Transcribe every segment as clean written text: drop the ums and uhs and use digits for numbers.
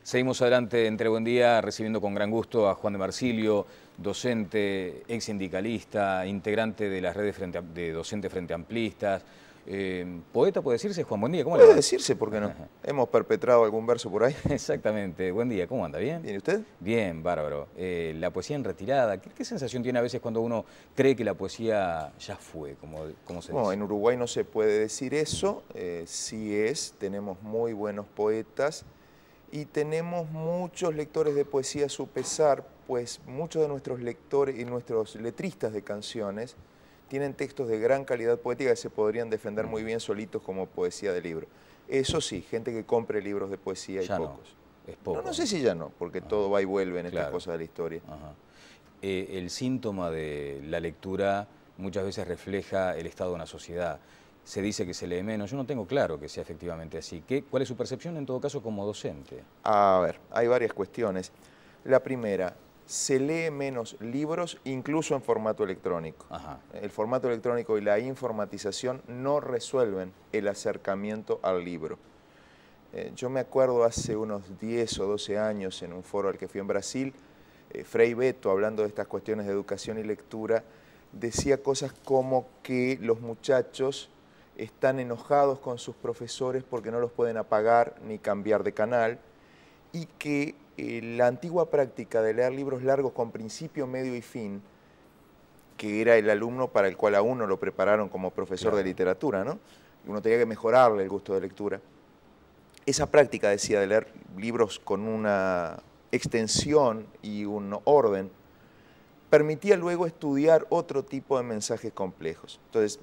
Seguimos adelante entre Buen Día, recibiendo con gran gusto a Juan de Marsilio, docente, ex sindicalista, integrante de las redes de docentes frente amplistas. Poeta, puede decirse. Juan, buen día, ¿cómo le Puede va? decirse, ¿por qué no? Hemos perpetrado algún verso por ahí. Exactamente, buen día, ¿cómo anda? ¿Bien? ¿Viene usted? Bien, bárbaro. La poesía en retirada, ¿qué sensación tiene a veces cuando uno cree que la poesía ya fue, como se No, dice? en Uruguay no se puede decir eso, tenemos muy buenos poetas y tenemos muchos lectores de poesía a su pesar, pues muchos de nuestros lectores y nuestros letristas de canciones tienen textos de gran calidad poética que se podrían defender muy bien solitos como poesía de libro. Eso sí, gente que compre libros de poesía hay Ya pocos. no, es poco. No sé si ya no, porque todo va y vuelve en estas Claro. cosas de la historia. Ajá. El síntoma de la lectura muchas veces refleja el estado de una sociedad. Se dice que se lee menos, yo no tengo claro que sea efectivamente así. ¿Cuál es su percepción en todo caso como docente? A ver, hay varias cuestiones. La primera, se lee menos libros incluso en formato electrónico. Ajá. El formato electrónico y la informatización no resuelven el acercamiento al libro. Yo me acuerdo hace unos 10 o 12 años en un foro al que fui en Brasil, Frei Beto, hablando de estas cuestiones de educación y lectura, decía cosas como que los muchachos están enojados con sus profesores porque no los pueden apagar ni cambiar de canal y que la antigua práctica de leer libros largos con principio, medio y fin, que era el alumno para el cual a uno lo prepararon como profesor de literatura, ¿no? Y uno tenía que mejorarle el gusto de lectura. Esa práctica, decía, de leer libros con una extensión y un orden, permitía luego estudiar otro tipo de mensajes complejos. Entonces,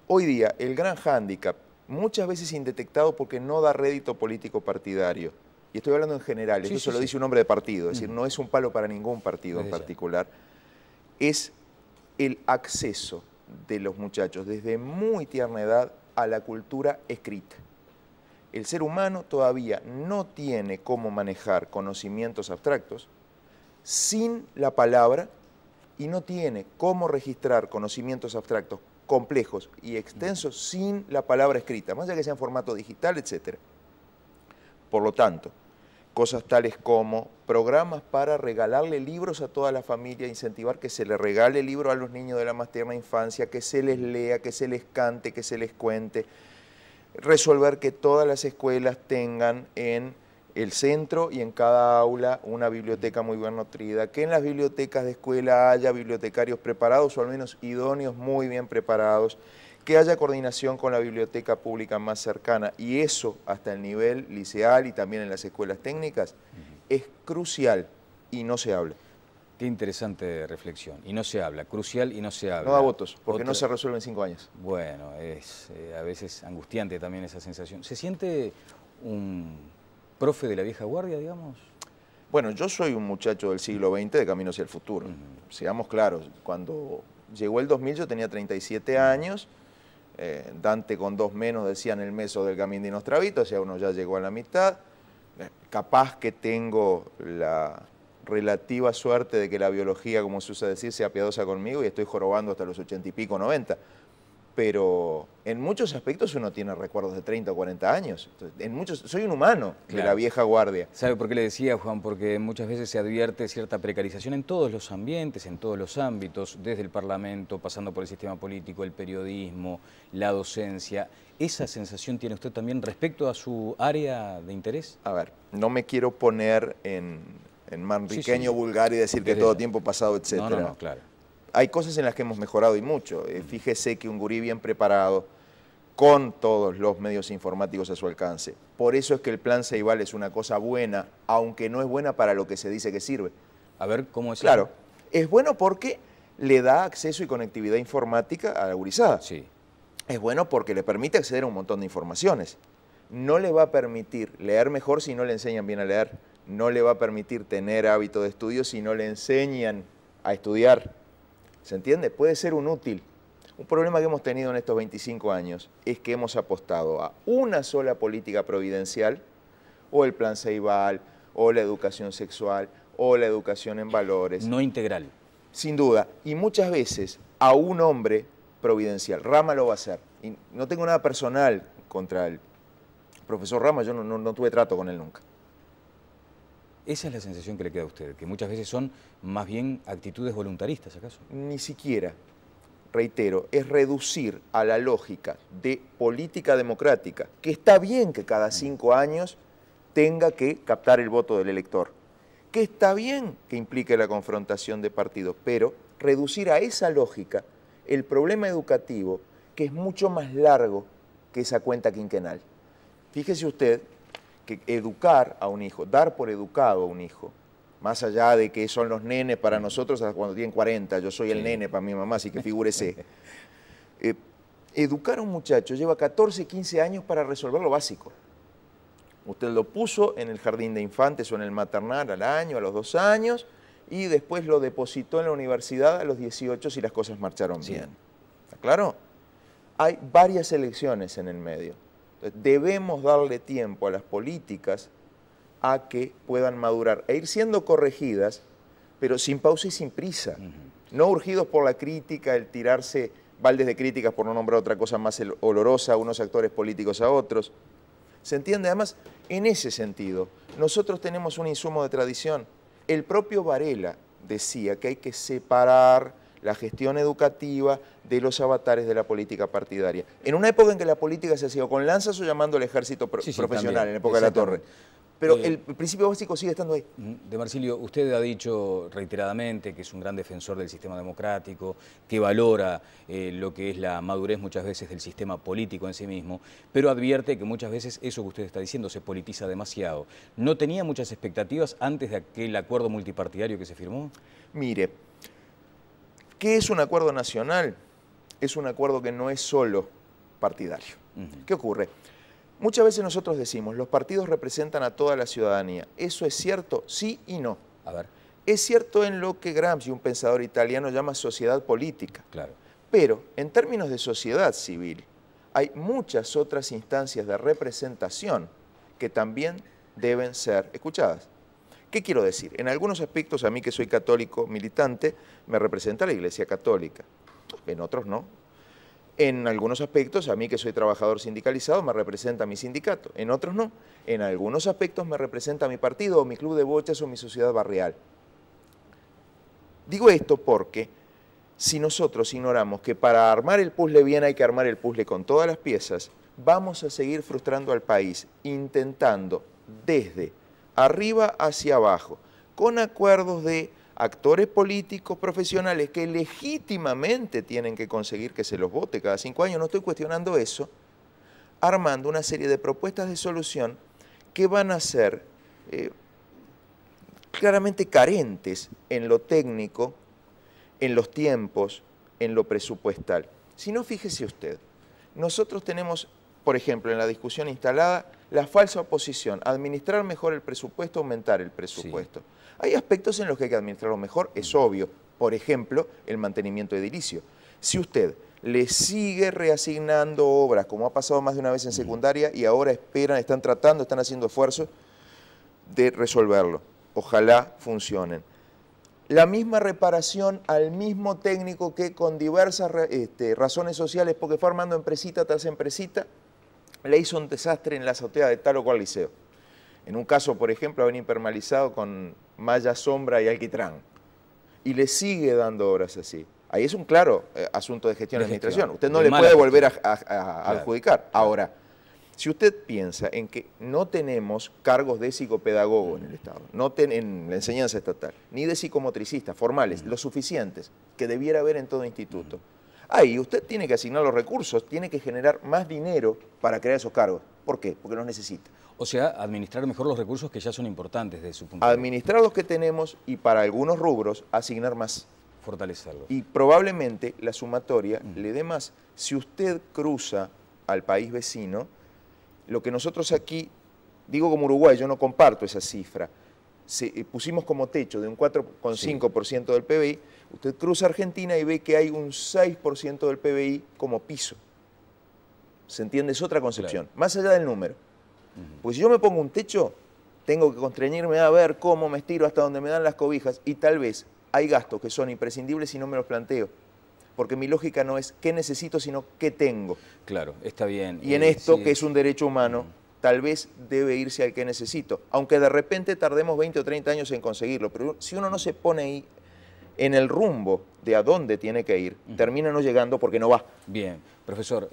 hoy día, el gran hándicap, muchas veces indetectado porque no da rédito político partidario, y estoy hablando en general, esto se lo dice un hombre de partido, es decir, no es un palo para ningún partido en particular, es el acceso de los muchachos desde muy tierna edad a la cultura escrita. El ser humano todavía no tiene cómo manejar conocimientos abstractos sin la palabra y no tiene cómo registrar conocimientos abstractos complejos y extensos sin la palabra escrita, más allá que sea en formato digital, etc. Por lo tanto, cosas tales como programas para regalarle libros a toda la familia, incentivar que se le regale libros a los niños de la más tierna infancia, que se les lea, que se les cante, que se les cuente, resolver que todas las escuelas tengan en el centro y en cada aula una biblioteca muy bien nutrida, que en las bibliotecas de escuela haya bibliotecarios preparados o al menos idóneos muy bien preparados, que haya coordinación con la biblioteca pública más cercana y eso hasta el nivel liceal y también en las escuelas técnicas es crucial y no se habla. Qué interesante reflexión. Y no se habla, crucial y no se habla. No da votos, porque no se resuelve en 5 años. Bueno, es a veces angustiante también esa sensación. ¿Se siente un profe de la vieja guardia, digamos? Bueno, yo soy un muchacho del siglo XX de camino hacia el futuro. Seamos claros, cuando llegó el 2000 yo tenía 37 años, Dante con 2 menos decía en el meso del Camín de Nostravito, o sea, uno ya llegó a la mitad. Capaz que tengo la relativa suerte de que la biología, como se usa decir, sea piadosa conmigo y estoy jorobando hasta los 80 y pico, 90. Pero en muchos aspectos uno tiene recuerdos de 30 o 40 años. Entonces, soy un humano de la vieja guardia. ¿Sabe por qué le decía, Juan? Porque muchas veces se advierte cierta precarización en todos los ambientes, en todos los ámbitos, desde el Parlamento, pasando por el sistema político, el periodismo, la docencia. ¿Esa sensación tiene usted también respecto a su área de interés? A ver, no me quiero poner en manriqueño vulgar y decir que todo tiempo pasado, etc. No, claro. Hay cosas en las que hemos mejorado y mucho. Fíjese que un gurí bien preparado, con todos los medios informáticos a su alcance. Por eso es que el plan Ceibal es una cosa buena, aunque no es buena para lo que se dice que sirve. A ver, ¿cómo es eso? Claro, es bueno porque le da acceso y conectividad informática a la gurizada. Sí. Es bueno porque le permite acceder a un montón de informaciones. No le va a permitir leer mejor si no le enseñan bien a leer. No le va a permitir tener hábito de estudio si no le enseñan a estudiar. ¿Se entiende? Puede ser un útil. Un problema que hemos tenido en estos 25 años es que hemos apostado a una sola política providencial, o el plan Ceibal, o la educación sexual, o la educación en valores. No integral. Sin duda. Y muchas veces a un hombre providencial. Rama lo va a hacer. Y no tengo nada personal contra el profesor Rama, yo no tuve trato con él nunca. Esa es la sensación que le queda a usted, que muchas veces son más bien actitudes voluntaristas, ¿acaso? Ni siquiera, reitero, es reducir a la lógica de política democrática, que está bien que cada 5 años tenga que captar el voto del elector, que está bien que implique la confrontación de partidos, pero reducir a esa lógica el problema educativo, que es mucho más largo que esa cuenta quinquenal. Fíjese usted que educar a un hijo, dar por educado a un hijo, más allá de que son los nenes para nosotros hasta cuando tienen 40, yo soy el nene para mi mamá, así que figúrese. Educar a un muchacho lleva 14, 15 años para resolver lo básico. Usted lo puso en el jardín de infantes o en el maternal al año, a los 2 años, y después lo depositó en la universidad a los 18 si las cosas marcharon bien. ¿Está claro? Hay varias elecciones en el medio. Entonces, debemos darle tiempo a las políticas a que puedan madurar e ir siendo corregidas, pero sin pausa y sin prisa. No urgidos por la crítica, el tirarse baldes de críticas por no nombrar otra cosa más olorosa a unos actores políticos a otros. ¿Se entiende? Además, en ese sentido, nosotros tenemos un insumo de tradición. El propio Varela decía que hay que separar la gestión educativa de los avatares de la política partidaria. En una época en que la política se hacía con lanzas o llamando al ejército profesional, también, en la época de la Torre. Pero el principio básico sigue estando ahí. De Marsilio, usted ha dicho reiteradamente que es un gran defensor del sistema democrático, que valora lo que es la madurez muchas veces del sistema político en sí mismo, pero advierte que muchas veces eso que usted está diciendo se politiza demasiado. ¿No tenía muchas expectativas antes de aquel acuerdo multipartidario que se firmó? Mire, ¿qué es un acuerdo nacional? Es un acuerdo que no es solo partidario. ¿Qué ocurre? Muchas veces nosotros decimos, los partidos representan a toda la ciudadanía. ¿Eso es cierto? Sí y no. A ver. Es cierto en lo que Gramsci, un pensador italiano, llama sociedad política. Claro. Pero en términos de sociedad civil, hay muchas otras instancias de representación que también deben ser escuchadas. ¿Qué quiero decir? En algunos aspectos, a mí que soy católico militante, me representa la Iglesia Católica. En otros no. En algunos aspectos, a mí que soy trabajador sindicalizado, me representa mi sindicato. En otros no. En algunos aspectos me representa mi partido, o mi club de bochas, o mi sociedad barrial. Digo esto porque si nosotros ignoramos que para armar el puzzle bien hay que armar el puzzle con todas las piezas, vamos a seguir frustrando al país, intentando desde arriba hacia abajo, con acuerdos de actores políticos profesionales que legítimamente tienen que conseguir que se los vote cada 5 años, no estoy cuestionando eso, armando una serie de propuestas de solución que van a ser claramente carentes en lo técnico, en los tiempos, en lo presupuestal. Si no, fíjese usted, nosotros tenemos, por ejemplo, en la discusión instalada, la falsa oposición, administrar mejor el presupuesto, aumentar el presupuesto. Sí. Hay aspectos en los que hay que administrarlo mejor, es obvio. Por ejemplo, el mantenimiento edilicio. Si usted le sigue reasignando obras, como ha pasado más de una vez en secundaria, y ahora están tratando, están haciendo esfuerzos de resolverlo. Ojalá funcionen. La misma reparación al mismo técnico que con diversas razones sociales, porque fue armando empresita tras empresita, le hizo un desastre en la azotea de tal o cual liceo. En un caso, por ejemplo, haber impermeabilizado con malla, sombra y alquitrán. Y le sigue dando obras así. Ahí es un claro asunto de gestión y administración. Usted no le puede volver a adjudicar. Ahora, si usted piensa en que no tenemos cargos de psicopedagogo en el Estado, no en la enseñanza estatal, ni de psicomotricistas formales, los suficientes, que debiera haber en todo instituto, ahí usted tiene que asignar los recursos, tiene que generar más dinero para crear esos cargos. ¿Por qué? Porque los necesita. O sea, administrar mejor los recursos que ya son importantes desde su punto de vista. Administrar los que tenemos y para algunos rubros asignar más. Fortalecerlos. Y probablemente la sumatoria le dé más. Si usted cruza al país vecino, lo que nosotros aquí, digo como Uruguay, yo no comparto esa cifra, pusimos como techo de un 4,5% del PBI, usted cruza Argentina y ve que hay un 6% del PBI como piso. ¿Se entiende? Es otra concepción, claro. Más allá del número. Pues si yo me pongo un techo, tengo que constreñirme a ver cómo me estiro hasta donde me dan las cobijas y tal vez hay gastos que son imprescindibles y no me los planteo. Porque mi lógica no es qué necesito, sino qué tengo. Claro, está bien. Y en esto, que es un derecho humano, tal vez debe irse al que necesito, aunque de repente tardemos 20 o 30 años en conseguirlo, pero si uno no se pone ahí en el rumbo de a dónde tiene que ir, termina no llegando porque no va. Bien, profesor,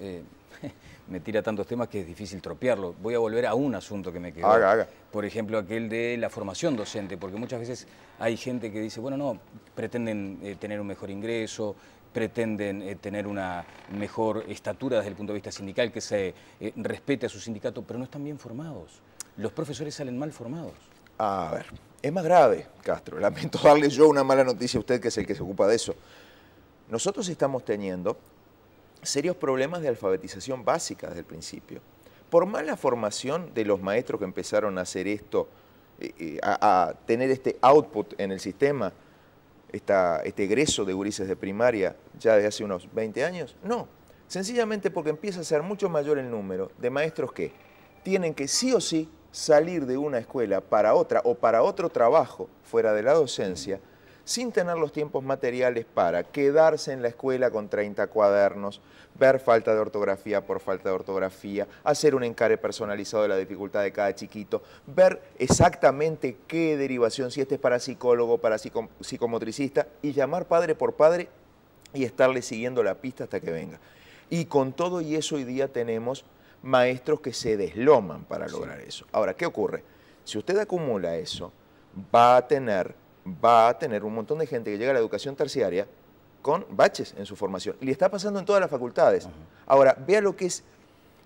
me tira tantos temas que es difícil tropearlo. Voy a volver a un asunto que me quedó. Haga. Por ejemplo, aquel de la formación docente, porque muchas veces hay gente que dice, bueno, no, pretenden tener un mejor ingreso, pretenden tener una mejor estatura desde el punto de vista sindical, que se respete a su sindicato, pero no están bien formados. Los profesores salen mal formados. A ver, es más grave, Castro. Lamento darle yo una mala noticia a usted, que es el que se ocupa de eso. Nosotros estamos teniendo serios problemas de alfabetización básica desde el principio. Por mala formación de los maestros que empezaron a hacer esto, a tener este output en el sistema, este egreso de gurises de primaria ya de hace unos 20 años, no. Sencillamente porque empieza a ser mucho mayor el número de maestros que tienen que sí o sí salir de una escuela para otra o para otro trabajo fuera de la docencia, sin tener los tiempos materiales para quedarse en la escuela con 30 cuadernos, ver falta de ortografía por falta de ortografía, hacer un encare personalizado de la dificultad de cada chiquito, ver exactamente qué derivación, si este es para psicólogo, para psicomotricista, y llamar padre por padre y estarle siguiendo la pista hasta que venga. Y con todo y eso hoy día tenemos maestros que se desloman para lograr eso. Ahora, ¿qué ocurre? Si usted acumula eso, va a tener un montón de gente que llega a la educación terciaria con baches en su formación. Y le está pasando en todas las facultades. Ahora, vea lo que es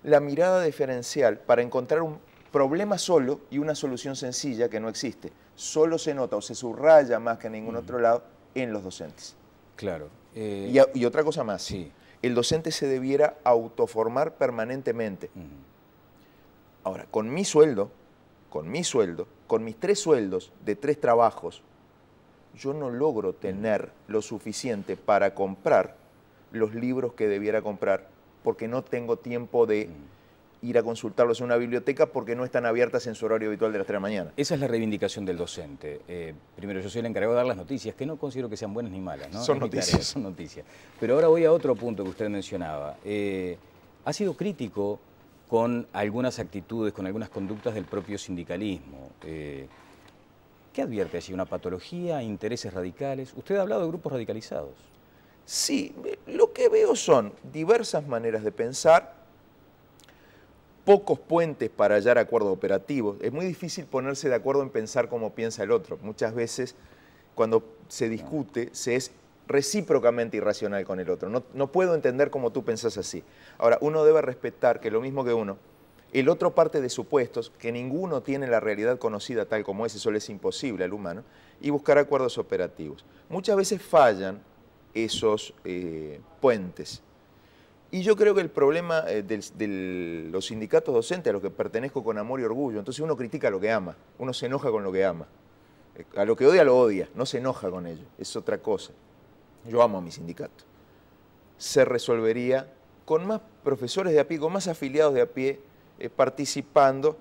la mirada diferencial para encontrar un problema solo y una solución sencilla que no existe. Solo se nota o se subraya más que en ningún otro lado en los docentes. Claro. Y otra cosa más. Sí. El docente se debiera autoformar permanentemente. Ahora, con mi sueldo, con mis 3 sueldos de 3 trabajos, yo no logro tener lo suficiente para comprar los libros que debiera comprar porque no tengo tiempo de ir a consultarlos en una biblioteca porque no están abiertas en su horario habitual de las 3 de la mañana. Esa es la reivindicación del docente. Primero, yo soy el encargado de dar las noticias, que no considero que sean buenas ni malas, ¿no? Son noticias. Son noticias. Pero ahora voy a otro punto que usted mencionaba. Ha sido crítico con algunas actitudes, con algunas conductas del propio sindicalismo. ¿Qué advierte allí? ¿Una patología? ¿Intereses radicales? Usted ha hablado de grupos radicalizados. Sí, lo que veo son diversas maneras de pensar, pocos puentes para hallar acuerdos operativos. Es muy difícil ponerse de acuerdo en pensar como piensa el otro. Muchas veces, cuando se discute, se es recíprocamente irracional con el otro. No puedo entender cómo tú pensás así. Ahora, uno debe respetar que lo mismo que uno, el otro parte de supuestos, que ninguno tiene la realidad conocida tal como es, eso le es imposible al humano, y buscar acuerdos operativos. Muchas veces fallan esos puentes. Y yo creo que el problema de los sindicatos docentes a los que pertenezco con amor y orgullo, entonces uno critica lo que ama, uno se enoja con lo que ama. A lo que odia, lo odia, no se enoja con ello, es otra cosa. Yo amo a mi sindicato. Se resolvería con más profesores de a pie, con más afiliados de a pie, participando,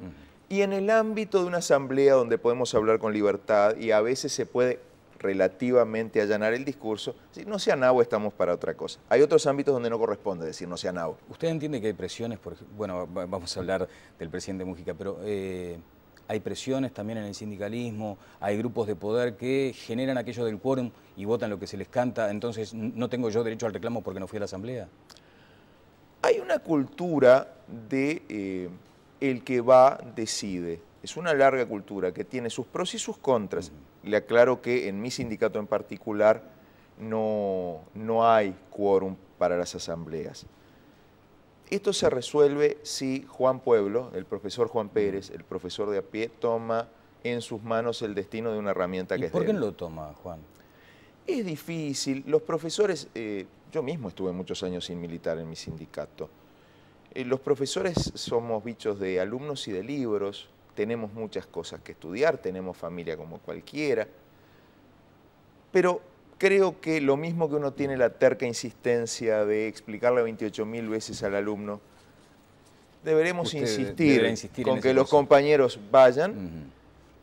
y en el ámbito de una asamblea donde podemos hablar con libertad y a veces se puede relativamente allanar el discurso, si no sea nabo, estamos para otra cosa. Hay otros ámbitos donde no corresponde decir no sea nabo. ¿Usted entiende que hay presiones? Bueno, vamos a hablar del presidente Mujica, pero hay presiones también en el sindicalismo, hay grupos de poder que generan aquello del quórum y votan lo que se les canta, entonces no tengo yo derecho al reclamo porque no fui a la asamblea. Hay una cultura de el que va, decide. Es una larga cultura que tiene sus pros y sus contras. Le aclaro que en mi sindicato en particular no hay quórum para las asambleas. Esto se resuelve si Juan Pueblo, el profesor Juan Pérez, el profesor de a pie, toma en sus manos el destino de una herramienta que es de él. ¿Por qué no lo toma, Juan? Es difícil. Los profesores, yo mismo estuve muchos años sin militar en mi sindicato. Los profesores somos bichos de alumnos y de libros, tenemos muchas cosas que estudiar, tenemos familia como cualquiera, pero creo que lo mismo que uno tiene la terca insistencia de explicarle 28.000 veces al alumno, deberemos insistir con que los compañeros vayan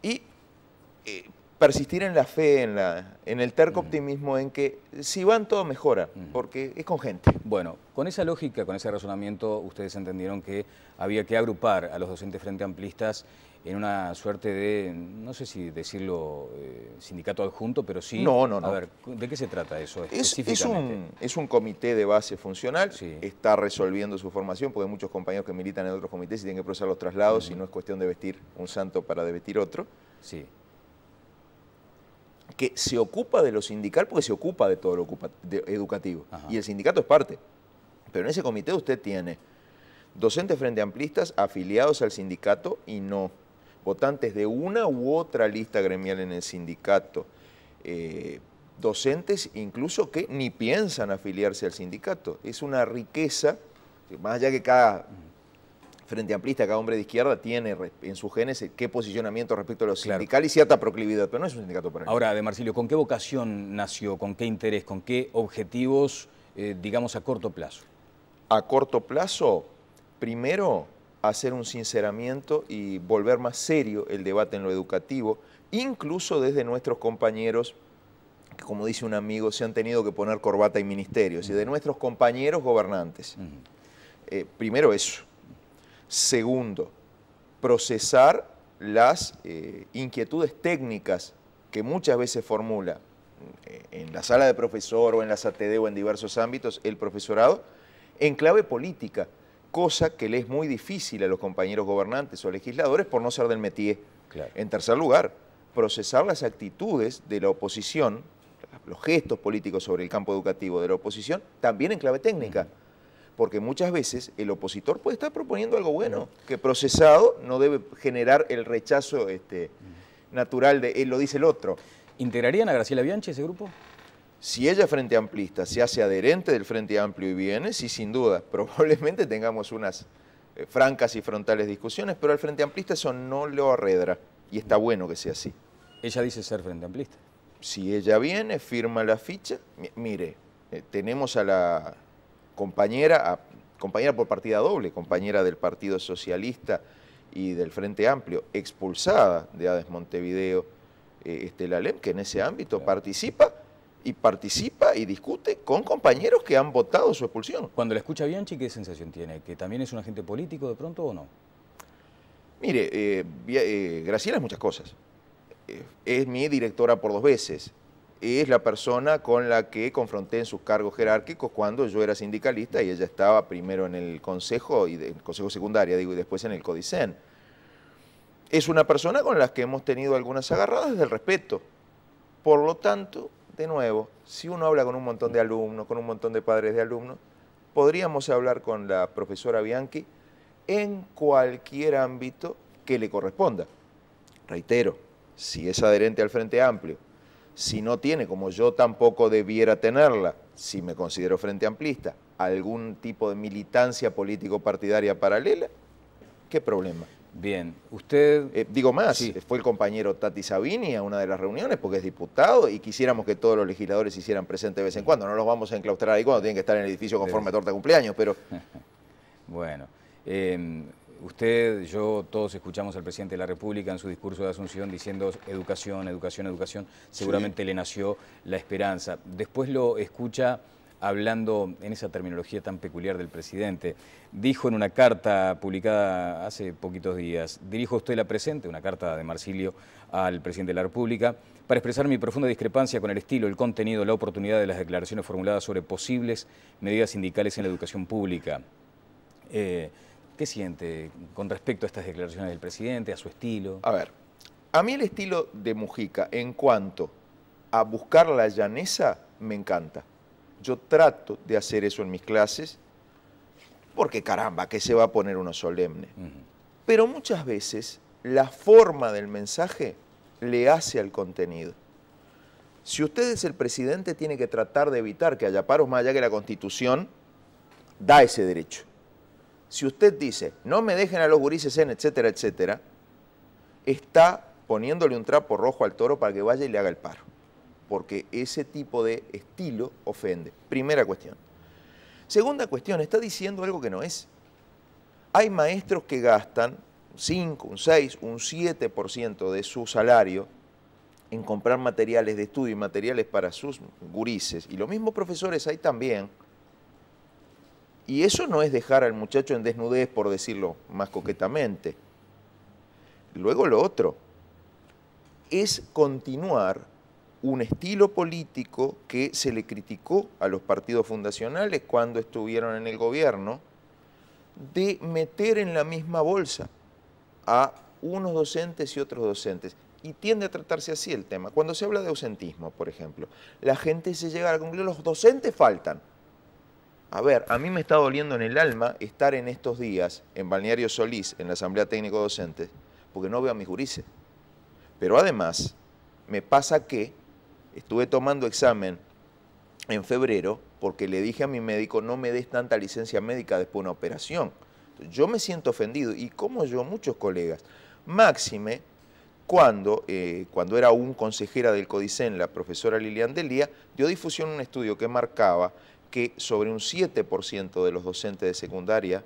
y persistir en la fe, en el terco optimismo en que si van todo mejora, porque es con gente. Bueno, con esa lógica, con ese razonamiento, ustedes entendieron que había que agrupar a los docentes frente amplistas en una suerte de, no sé si decirlo sindicato adjunto, pero sí... No. A ver, ¿de qué se trata eso específicamente? Es un comité de base funcional, sí. Está resolviendo su formación, porque hay muchos compañeros que militan en otros comités y tienen que procesar los traslados, y no es cuestión de vestir un santo para desvestir otro. Sí. Que se ocupa de lo sindical porque se ocupa de todo lo educativo. Ajá. Y el sindicato es parte. Pero en ese comité usted tiene docentes frente amplistas afiliados al sindicato y no votantes de una u otra lista gremial en el sindicato, docentes incluso que ni piensan afiliarse al sindicato. Es una riqueza, más allá que cada frente amplista, cada hombre de izquierda tiene en sus genes qué posicionamiento respecto a lo sindical y cierta proclividad, pero no es un sindicato para Ahora, De Marsilio, ¿con qué vocación nació? ¿Con qué interés? ¿Con qué objetivos, digamos, a corto plazo? A corto plazo, primero, hacer un sinceramiento y volver más serio el debate en lo educativo, incluso desde nuestros compañeros, que como dice un amigo, se han tenido que poner corbata y ministerios, y de nuestros compañeros gobernantes. Primero eso. Segundo, procesar las inquietudes técnicas que muchas veces formula en la sala de profesor o en las ATD o en diversos ámbitos el profesorado en clave política, cosa que le es muy difícil a los compañeros gobernantes o legisladores por no ser del métier. Claro. En tercer lugar, procesar las actitudes de la oposición, los gestos políticos sobre el campo educativo de la oposición, también en clave técnica. Porque muchas veces el opositor puede estar proponiendo algo bueno, que procesado no debe generar el rechazo natural de él lo dice el otro. ¿Integrarían a Graciela Bianchi ese grupo? Si ella Frente Amplista se hace adherente del Frente Amplio y viene, sí, sin duda, probablemente tengamos unas francas y frontales discusiones, pero al Frente Amplista eso no lo arredra y está bueno que sea así. Ella dice ser Frente Amplista. Si ella viene, firma la ficha, mire, tenemos a la compañera por partida doble, compañera del Partido Socialista y del Frente Amplio, expulsada de ADES Montevideo, Estela Lem, que en ese ámbito participa y discute con compañeros que han votado su expulsión. Cuando la escucha Bianchi, ¿qué sensación tiene? ¿Que también es un agente político de pronto o no? Mire, Graciela es muchas cosas. Es mi directora por 2 veces. Es la persona con la que confronté en sus cargos jerárquicos cuando yo era sindicalista y ella estaba primero en el consejo, el consejo secundaria, digo, y después en el CODICEN. Es una persona con la que hemos tenido algunas agarradas del respeto. Por lo tanto, de nuevo, si uno habla con un montón de alumnos, con un montón de padres de alumnos, podríamos hablar con la profesora Bianchi en cualquier ámbito que le corresponda. Reitero, si es adherente al Frente Amplio, si no tiene, como yo tampoco debiera tenerla, si me considero Frente Amplista, algún tipo de militancia político-partidaria paralela, ¿qué problema? Bien, usted... digo más, sí. Fue el compañero Tati Sabini a una de las reuniones porque es diputado y quisiéramos que todos los legisladores se hicieran presentes de vez en cuando. No los vamos a enclaustrar ahí cuando tienen que estar en el edificio conforme a torta de cumpleaños, pero... Bueno, usted, yo, todos escuchamos al presidente de la República en su discurso de Asunción diciendo educación, educación, educación. Seguramente sí. Le nació la esperanza. Después lo escucha hablando en esa terminología tan peculiar del presidente. Dijo en una carta publicada hace poquitos días: dirijo a usted la presente, una carta de Marsilio al presidente de la República, para expresar mi profunda discrepancia con el estilo, el contenido, la oportunidad de las declaraciones formuladas sobre posibles medidas sindicales en la educación pública. ¿Qué siente con respecto a estas declaraciones del presidente, a su estilo? A ver, a mí el estilo de Mujica en cuanto a buscar la llaneza me encanta. Yo trato de hacer eso en mis clases porque caramba, que se va a poner uno solemne. Pero muchas veces la forma del mensaje le hace al contenido. Si usted es el presidente, tiene que tratar de evitar que haya paros, más allá que la Constitución da ese derecho. Si usted dice, no me dejen a los gurises en, etcétera, etcétera, está poniéndole un trapo rojo al toro para que vaya y le haga el paro. Porque ese tipo de estilo ofende. Primera cuestión. Segunda cuestión, está diciendo algo que no es. Hay maestros que gastan un 5, un 6, un 7% de su salario en comprar materiales de estudio y materiales para sus gurises. Y los mismos profesores hay también. Y eso no es dejar al muchacho en desnudez, por decirlo más coquetamente. Luego lo otro es continuar un estilo político que se le criticó a los partidos fundacionales cuando estuvieron en el gobierno, de meter en la misma bolsa a unos docentes y otros docentes. Y tiende a tratarse así el tema. Cuando se habla de ausentismo, por ejemplo, la gente se llega a la conclusión, los docentes faltan. A ver, a mí me está doliendo en el alma estar en estos días en Balneario Solís, en la Asamblea Técnico Docente, porque no veo a mis gurises. Pero además, me pasa que estuve tomando examen en febrero porque le dije a mi médico, no me des tanta licencia médica después de una operación. Yo me siento ofendido, y como yo, muchos colegas. Máxime, cuando era aún consejera del CODICEN, la profesora Lilian Delía, dio difusión un estudio que marcaba que sobre un 7% de los docentes de secundaria,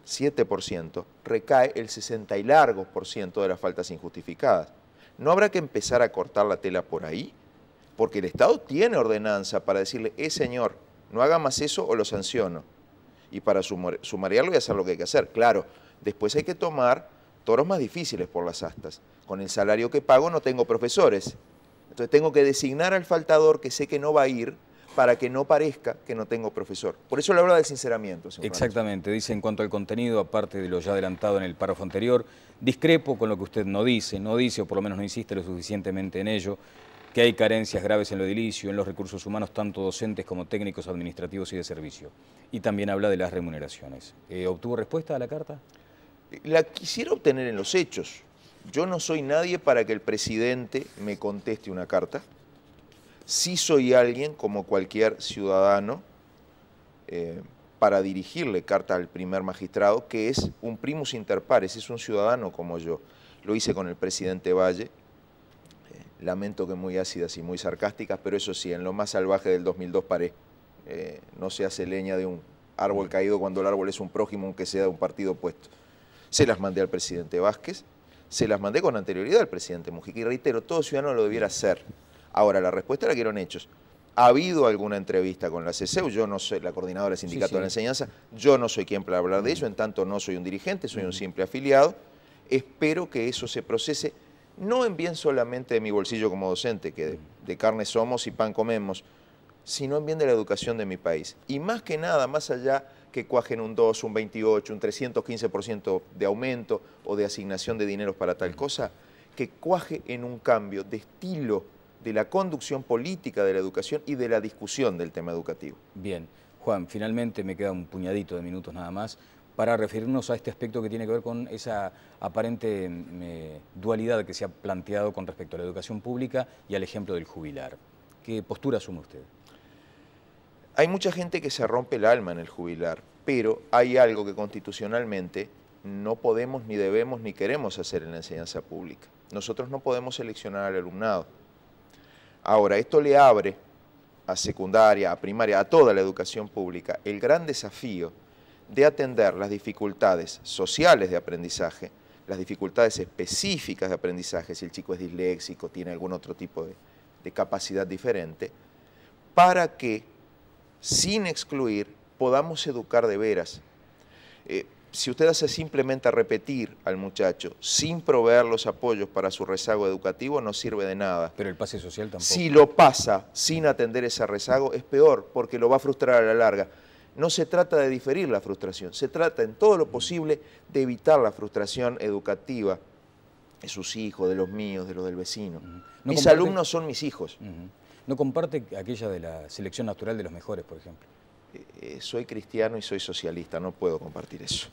7%, recae el 60 y largos por ciento de las faltas injustificadas. ¿No habrá que empezar a cortar la tela por ahí? Porque el Estado tiene ordenanza para decirle, señor, no haga más eso o lo sanciono. Y para sumariarlo y hacer lo que hay que hacer. Claro, después hay que tomar toros más difíciles por las astas. Con el salario que pago no tengo profesores. Entonces tengo que designar al faltador que sé que no va a ir para que no parezca que no tengo profesor. Por eso le hablo del sinceramiento. Exactamente. Dice, en cuanto al contenido, aparte de lo ya adelantado en el párrafo anterior, discrepo con lo que usted no dice, o por lo menos no insiste lo suficientemente en ello, que hay carencias graves en lo edilicio, en los recursos humanos, tanto docentes como técnicos administrativos y de servicio. Y también habla de las remuneraciones. ¿Obtuvo respuesta a la carta? La quisiera obtener en los hechos. Yo no soy nadie para que el presidente me conteste una carta. Sí soy alguien, como cualquier ciudadano, para dirigirle carta al primer magistrado, que es un primus inter pares, es un ciudadano como yo. Lo hice con el presidente Valle. Lamento que muy ácidas y muy sarcásticas, pero eso sí, en lo más salvaje del 2002 paré. No se hace leña de un árbol caído cuando el árbol es un prójimo, aunque sea de un partido opuesto. Se las mandé al presidente Vázquez, se las mandé con anterioridad al presidente Mujica, y reitero, todo ciudadano lo debiera hacer. Ahora, la respuesta la quiero en hechos. ¿Ha habido alguna entrevista con la CESEU? Yo no soy la coordinadora del Sindicato de la Enseñanza, yo no soy quien para hablar de eso, en tanto no soy un dirigente, soy un simple afiliado. Espero que eso se procese, no en bien solamente de mi bolsillo como docente, que de carne somos y pan comemos, sino en bien de la educación de mi país. Y más que nada, más allá que cuajen un 2, un 28, un 315% de aumento o de asignación de dineros para tal cosa, que cuaje en un cambio de estilo de la conducción política de la educación y de la discusión del tema educativo. Bien. Juan, finalmente me queda un puñadito de minutos nada más para referirnos a este aspecto que tiene que ver con esa aparente dualidad que se ha planteado con respecto a la educación pública y al ejemplo del jubilar. ¿Qué postura asume usted? Hay mucha gente que se rompe el alma en el jubilar, pero hay algo que constitucionalmente no podemos, ni debemos, ni queremos hacer en la enseñanza pública. Nosotros no podemos seleccionar al alumnado. Ahora, esto le abre a secundaria, a primaria, a toda la educación pública, el gran desafío de atender las dificultades sociales de aprendizaje, las dificultades específicas de aprendizaje, si el chico es disléxico, tiene algún otro tipo de capacidad diferente, para que, sin excluir, podamos educar de veras. Si usted hace simplemente a repetir al muchacho, sin proveer los apoyos para su rezago educativo, no sirve de nada. Pero el pase social tampoco. Si lo pasa sin atender ese rezago, es peor, porque lo va a frustrar a la larga. No se trata de diferir la frustración, se trata en todo lo posible de evitar la frustración educativa de sus hijos, de los míos, de los del vecino. Mis alumnos son mis hijos. ¿No comparte aquella de la selección natural de los mejores, por ejemplo? Soy cristiano y soy socialista, no puedo compartir eso.